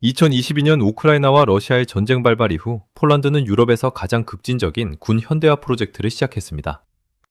2022년 우크라이나와 러시아의 전쟁 발발 이후 폴란드는 유럽에서 가장 급진적인 군 현대화 프로젝트를 시작했습니다.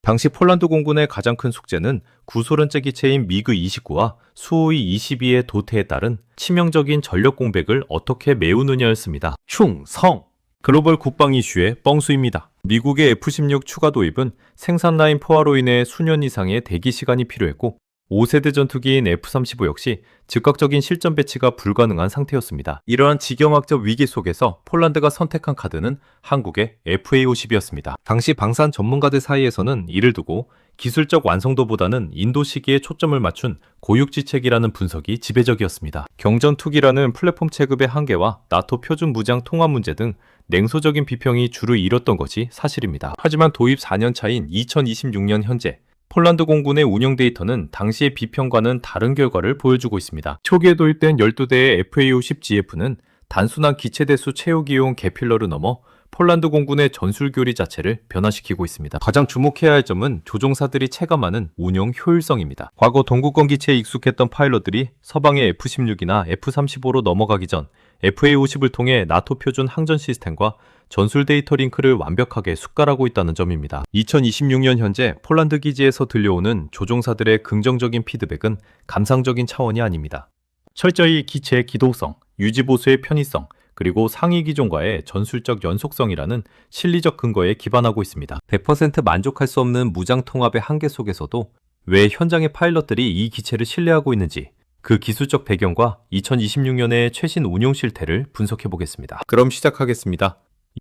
당시 폴란드 공군의 가장 큰 숙제는 구소련제 기체인 미그 29와 수호이 22의 도태에 따른 치명적인 전력 공백을 어떻게 메우느냐였습니다. 충성! 글로벌 국방 이슈의 뻥수입니다. 미국의 F-16 추가 도입은 생산 라인 포화로 인해 수년 이상의 대기 시간이 필요했고 5세대 전투기인 F-35 역시 즉각적인 실전 배치가 불가능한 상태였습니다. 이러한 지경학적 위기 속에서 폴란드가 선택한 카드는 한국의 FA-50이었습니다. 당시 방산 전문가들 사이에서는 이를 두고 기술적 완성도보다는 인도 시기에 초점을 맞춘 고육지책이라는 분석이 지배적이었습니다. 경전투기라는 플랫폼 체급의 한계와 나토 표준 무장 통합 문제 등 냉소적인 비평이 주를 이뤘던 것이 사실입니다. 하지만 도입 4년 차인 2026년 현재 폴란드 공군의 운영 데이터는 당시의 비평과는 다른 결과를 보여주고 있습니다. 초기에 도입된 12대의 FA-50GF는 단순한 기체 대수 채우기용 개필러를 넘어 폴란드 공군의 전술 교리 자체를 변화시키고 있습니다. 가장 주목해야 할 점은 조종사들이 체감하는 운영 효율성입니다. 과거 동구권 기체에 익숙했던 파일럿들이 서방의 F-16이나 F-35로 넘어가기 전 FA-50을 통해 나토 표준 항전 시스템과 전술 데이터 링크를 완벽하게 숙달하고 있다는 점입니다. 2026년 현재 폴란드 기지에서 들려오는 조종사들의 긍정적인 피드백은 감상적인 차원이 아닙니다. 철저히 기체의 기동성, 유지보수의 편의성, 그리고 상위 기종과의 전술적 연속성이라는 실리적 근거에 기반하고 있습니다. 100% 만족할 수 없는 무장 통합의 한계 속에서도 왜 현장의 파일럿들이 이 기체를 신뢰하고 있는지 그 기술적 배경과 2026년의 최신 운용 실태를 분석해 보겠습니다. 그럼 시작하겠습니다.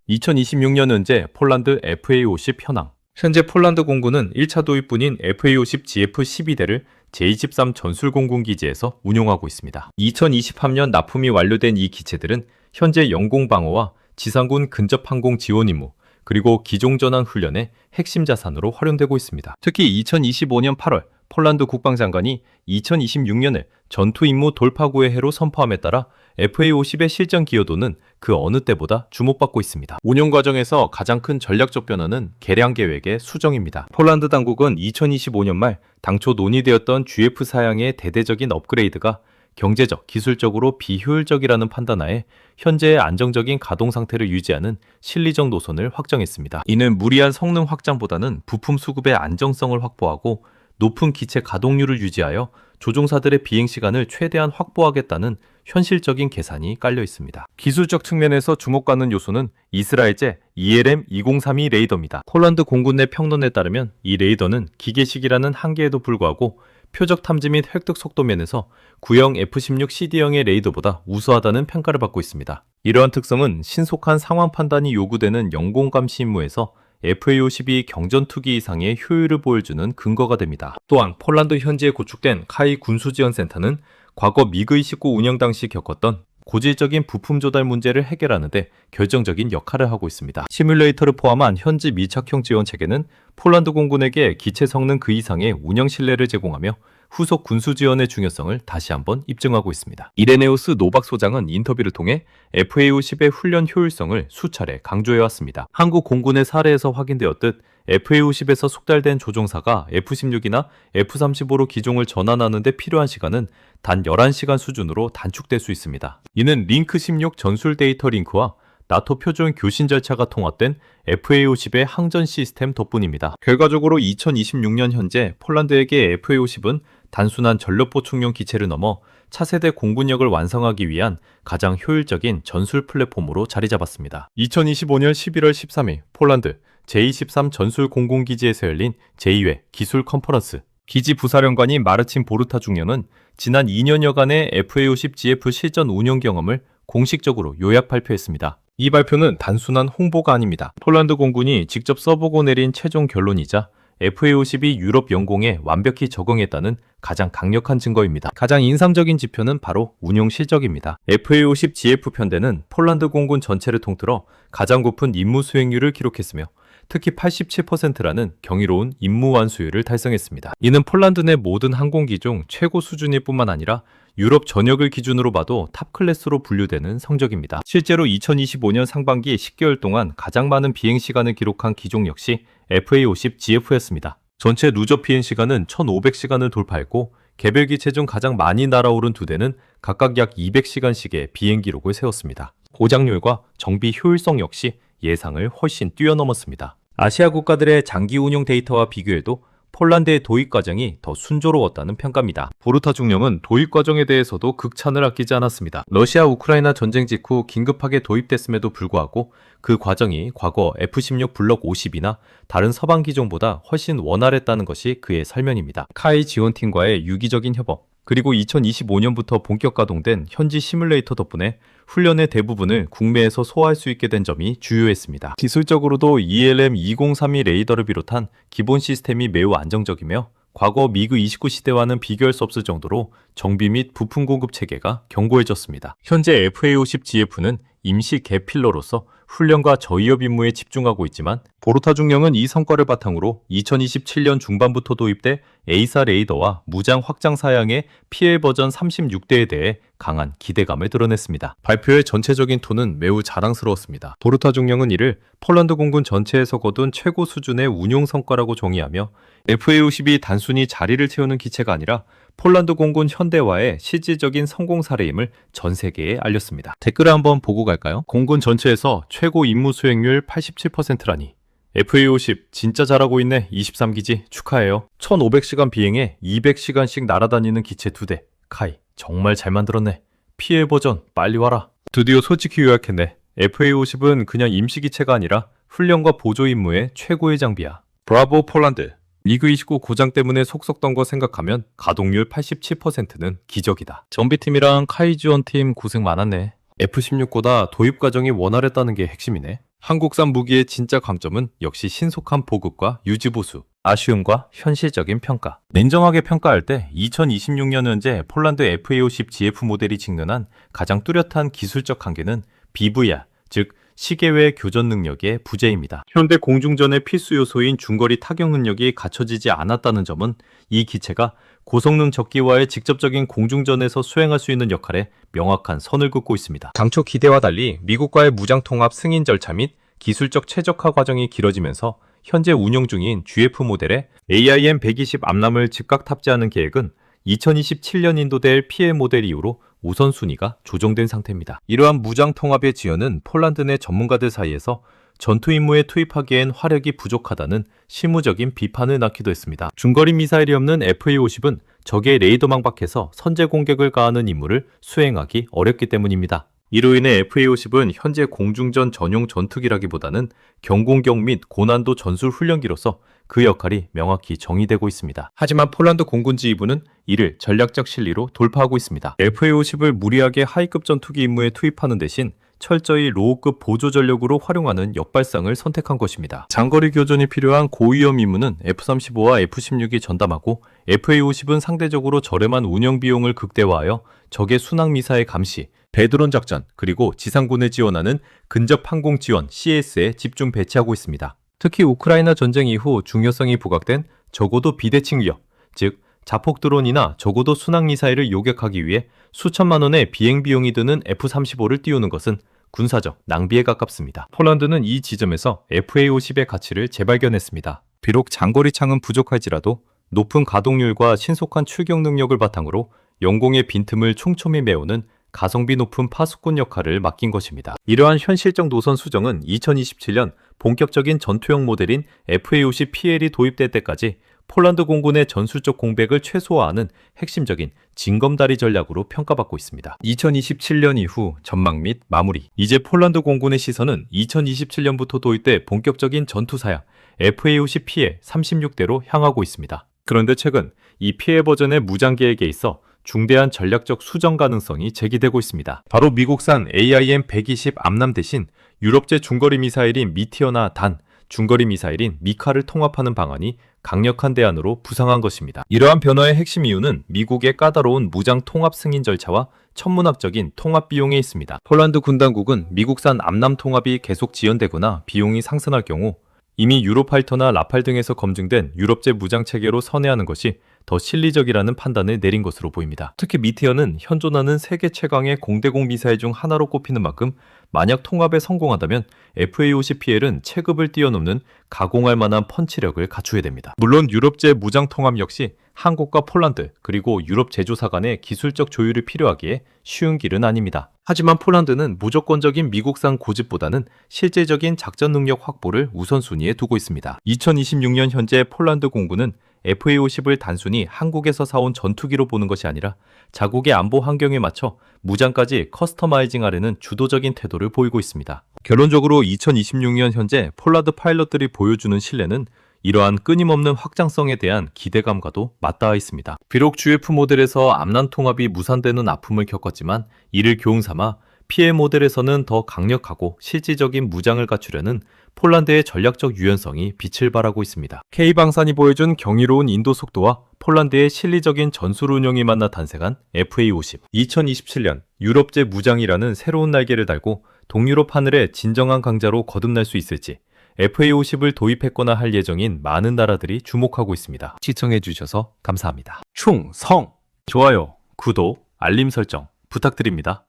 2026년 현재 폴란드 FA-50 현황. 현재 폴란드 공군은 1차 도입분인 FA-50 GF-12대를 제23 전술공군기지에서 운용하고 있습니다. 2023년 납품이 완료된 이 기체들은 현재 영공방어와 지상군 근접항공 지원 임무, 그리고 기종전환 훈련의 핵심 자산으로 활용되고 있습니다. 특히 2025년 8월 폴란드 국방장관이 2026년을 전투임무 돌파구의 해로 선포함에 따라 FA-50의 실전 기여도는 그 어느 때보다 주목받고 있습니다. 운용 과정에서 가장 큰 전략적 변화는 개량 계획의 수정입니다. 폴란드 당국은 2025년 말 당초 논의되었던 GF 사양의 대대적인 업그레이드가 경제적, 기술적으로 비효율적이라는 판단하에 현재의 안정적인 가동 상태를 유지하는 실리적 노선을 확정했습니다. 이는 무리한 성능 확장보다는 부품 수급의 안정성을 확보하고 높은 기체 가동률을 유지하여 조종사들의 비행 시간을 최대한 확보하겠다는 현실적인 계산이 깔려 있습니다. 기술적 측면에서 주목받는 요소는 이스라엘제 ELM-2032 레이더입니다. 폴란드 공군 내 평론에 따르면 이 레이더는 기계식이라는 한계에도 불구하고 표적 탐지 및 획득 속도 면에서 구형 F-16 CD형의 레이더보다 우수하다는 평가를 받고 있습니다. 이러한 특성은 신속한 상황 판단이 요구되는 영공 감시 임무에서 FA-50이 경전투기 이상의 효율을 보여주는 근거가 됩니다. 또한 폴란드 현지에 구축된 카이 군수지원센터는 과거 미그-29 운영 당시 겪었던 고질적인 부품 조달 문제를 해결하는 데 결정적인 역할을 하고 있습니다. 시뮬레이터를 포함한 현지 밀착형 지원 체계는 폴란드 공군에게 기체 성능 그 이상의 운영 신뢰를 제공하며 후속 군수 지원의 중요성을 다시 한번 입증하고 있습니다. 이레네우스 노박 소장은 인터뷰를 통해 FA-50의 훈련 효율성을 수차례 강조해왔습니다. 한국 공군의 사례에서 확인되었듯 FA-50에서 숙달된 조종사가 F-16이나 F-35로 기종을 전환하는 데 필요한 시간은 단 11시간 수준으로 단축될 수 있습니다. 이는 링크 16 전술 데이터 링크와 나토 표준 교신 절차가 통합된 FA-50의 항전 시스템 덕분입니다. 결과적으로 2026년 현재 폴란드에게 FA-50은 단순한 전력 보충용 기체를 넘어 차세대 공군력을 완성하기 위한 가장 효율적인 전술 플랫폼으로 자리 잡았습니다. 2025년 11월 13일 폴란드 제23 전술 공군기지에서 열린 제2회 기술 컨퍼런스. 기지 부사령관인 마르친 보르타 중령은 지난 2년여간의 FA-50GF 실전 운영 경험을 공식적으로 요약 발표했습니다. 이 발표는 단순한 홍보가 아닙니다. 폴란드 공군이 직접 써보고 내린 최종 결론이자 FA-50이 유럽 영공에 완벽히 적응했다는 가장 강력한 증거입니다. 가장 인상적인 지표는 바로 운용 실적입니다. FA-50 GF 편대는 폴란드 공군 전체를 통틀어 가장 높은 임무 수행률을 기록했으며 특히 87%라는 경이로운 임무 완수율을 달성했습니다. 이는 폴란드 내 모든 항공기 중 최고 수준일 뿐만 아니라 유럽 전역을 기준으로 봐도 탑 클래스로 분류되는 성적입니다. 실제로 2025년 상반기 10개월 동안 가장 많은 비행 시간을 기록한 기종 역시 FA-50GF였습니다. 전체 누적 비행 시간은 1,500시간을 돌파했고 개별 기체 중 가장 많이 날아오른 두 대는 각각 약 200시간씩의 비행 기록을 세웠습니다. 고장률과 정비 효율성 역시 예상을 훨씬 뛰어넘었습니다. 아시아 국가들의 장기 운용 데이터와 비교해도 폴란드의 도입 과정이 더 순조로웠다는 평가입니다. 보르타 중령은 도입 과정에 대해서도 극찬을 아끼지 않았습니다. 러시아 우크라이나 전쟁 직후 긴급하게 도입됐음에도 불구하고 그 과정이 과거 F-16 블록 50이나 다른 서방 기종보다 훨씬 원활했다는 것이 그의 설명입니다. 카이 지원팀과의 유기적인 협업, 그리고 2025년부터 본격 가동된 현지 시뮬레이터 덕분에 훈련의 대부분을 국내에서 소화할 수 있게 된 점이 주요했습니다. 기술적으로도 ELM-2032 레이더를 비롯한 기본 시스템이 매우 안정적이며 과거 미그 29 시대와는 비교할 수 없을 정도로 정비 및 부품 공급 체계가 견고해졌습니다. 현재 FA-50GF는 임시 개필러로서 훈련과 저위협 임무에 집중하고 있지만 보르타 중령은 이 성과를 바탕으로 2027년 중반부터 도입돼 A사 레이더와 무장 확장 사양의 PL 버전 36대에 대해 강한 기대감을 드러냈습니다. 발표의 전체적인 톤은 매우 자랑스러웠습니다. 보르타 중령은 이를 폴란드 공군 전체에서 거둔 최고 수준의 운용 성과라고 정의하며 FA-50이 단순히 자리를 채우는 기체가 아니라 폴란드 공군 현대화의 실질적인 성공 사례임을 전 세계에 알렸습니다. 댓글을 한번 보고 갈까요? 공군 전체에서 최고 임무 수행률 87%라니. FA-50 진짜 잘하고 있네. 23기지 축하해요. 1500시간 비행에 200시간씩 날아다니는 기체 2대. 카이 정말 잘 만들었네. PL 버전 빨리 와라. 드디어 솔직히 요약했네. FA-50은 그냥 임시기체가 아니라 훈련과 보조 임무의 최고의 장비야. 브라보 폴란드. 미그 29 고장 때문에 속썩던 거 생각하면 가동률 87%는 기적이다. 정비팀이랑 카이 지원팀 고생 많았네. F-16보다 도입 과정이 원활했다는 게 핵심이네. 한국산 무기의 진짜 강점은 역시 신속한 보급과 유지보수, 아쉬움과 현실적인 평가. 냉정하게 평가할 때 2026년 현재 폴란드 FA-50GF 모델이 직면한 가장 뚜렷한 기술적 한계는 BVR, 즉 시계외 교전 능력의 부재입니다. 현대 공중전의 필수 요소인 중거리 타격 능력이 갖춰지지 않았다는 점은 이 기체가 고성능 적기와의 직접적인 공중전에서 수행할 수 있는 역할에 명확한 선을 긋고 있습니다. 당초 기대와 달리 미국과의 무장통합 승인 절차 및 기술적 최적화 과정이 길어지면서 현재 운영 중인 GF 모델의 AIM-120 암람을 즉각 탑재하는 계획은 2027년 인도될 PL 모델 이후로 우선순위가 조정된 상태입니다. 이러한 무장통합의 지연은 폴란드 내 전문가들 사이에서 전투 임무에 투입하기엔 화력이 부족하다는 실무적인 비판을 낳기도 했습니다. 중거리 미사일이 없는 FA-50은 적의 레이더망 밖에서 선제 공격을 가하는 임무를 수행하기 어렵기 때문입니다. 이로 인해 FA-50은 현재 공중전 전용 전투기라기보다는 경공격 및 고난도 전술 훈련기로서 그 역할이 명확히 정의되고 있습니다. 하지만 폴란드 공군 지휘부는 이를 전략적 실리로 돌파하고 있습니다. FA-50을 무리하게 하이급 전투기 임무에 투입하는 대신 철저히 로우급 보조 전력으로 활용하는 역발상을 선택한 것입니다. 장거리 교전이 필요한 고위험 임무는 F-35와 F-16이 전담하고 FA-50은 상대적으로 저렴한 운영 비용을 극대화하여 적의 순항 미사일 감시, 배드론 작전, 그리고 지상군을 지원하는 근접 항공 지원 CS에 집중 배치하고 있습니다. 특히 우크라이나 전쟁 이후 중요성이 부각된 적어도 비대칭 위협, 즉 자폭 드론이나 적어도 순항 미사일을 요격하기 위해 수천만 원의 비행 비용이 드는 F-35를 띄우는 것은 군사적 낭비에 가깝습니다. 폴란드는 이 지점에서 FA-50의 가치를 재발견했습니다. 비록 장거리 창은 부족할지라도 높은 가동률과 신속한 출격 능력을 바탕으로 영공의 빈틈을 촘촘히 메우는 가성비 높은 파수꾼 역할을 맡긴 것입니다. 이러한 현실적 노선 수정은 2027년 본격적인 전투형 모델인 FA-50PL이 도입될 때까지 폴란드 공군의 전술적 공백을 최소화하는 핵심적인 징검다리 전략으로 평가받고 있습니다. 2027년 이후 전망 및 마무리. 이제 폴란드 공군의 시선은 2027년부터 도입될 본격적인 전투사양 FA-50PL 36대로 향하고 있습니다. 그런데 최근 이 PL 버전의 무장 계획에 있어 중대한 전략적 수정 가능성이 제기되고 있습니다. 바로 미국산 AIM-120 암람 대신 유럽제 중거리 미사일인 미티어나 단, 중거리 미사일인 미카를 통합하는 방안이 강력한 대안으로 부상한 것입니다. 이러한 변화의 핵심 이유는 미국의 까다로운 무장 통합 승인 절차와 천문학적인 통합 비용에 있습니다. 폴란드 군 당국은 미국산 암람 통합이 계속 지연되거나 비용이 상승할 경우 이미 유로파이터나 라팔 등에서 검증된 유럽제 무장 체계로 선회하는 것이 더 실리적이라는 판단을 내린 것으로 보입니다. 특히 미티어는 현존하는 세계 최강의 공대공 미사일 중 하나로 꼽히는 만큼 만약 통합에 성공한다면 FA-50PL은 체급을 뛰어넘는 가공할 만한 펀치력을 갖추게 됩니다. 물론 유럽제 무장 통합 역시 한국과 폴란드 그리고 유럽 제조사 간의 기술적 조율이 필요하기에 쉬운 길은 아닙니다. 하지만 폴란드는 무조건적인 미국산 고집보다는 실제적인 작전 능력 확보를 우선순위에 두고 있습니다. 2026년 현재 폴란드 공군은 FA-50을 단순히 한국에서 사온 전투기로 보는 것이 아니라 자국의 안보 환경에 맞춰 무장까지 커스터마이징하려는 주도적인 태도를 보이고 있습니다. 결론적으로 2026년 현재 폴란드 파일럿들이 보여주는 신뢰는 이러한 끊임없는 확장성에 대한 기대감과도 맞닿아 있습니다. 비록 GF 모델에서 암난 통합이 무산되는 아픔을 겪었지만 이를 교훈 삼아 PL 모델에서는 더 강력하고 실질적인 무장을 갖추려는 폴란드의 전략적 유연성이 빛을 발하고 있습니다. K방산이 보여준 경이로운 인도 속도와 폴란드의 실리적인 전술 운영이 만나 탄생한 FA-50. 2027년 유럽제 무장이라는 새로운 날개를 달고 동유럽 하늘의 진정한 강자로 거듭날 수 있을지 FA-50을 도입했거나 할 예정인 많은 나라들이 주목하고 있습니다. 시청해주셔서 감사합니다. 충성! 좋아요, 구독, 알림 설정 부탁드립니다.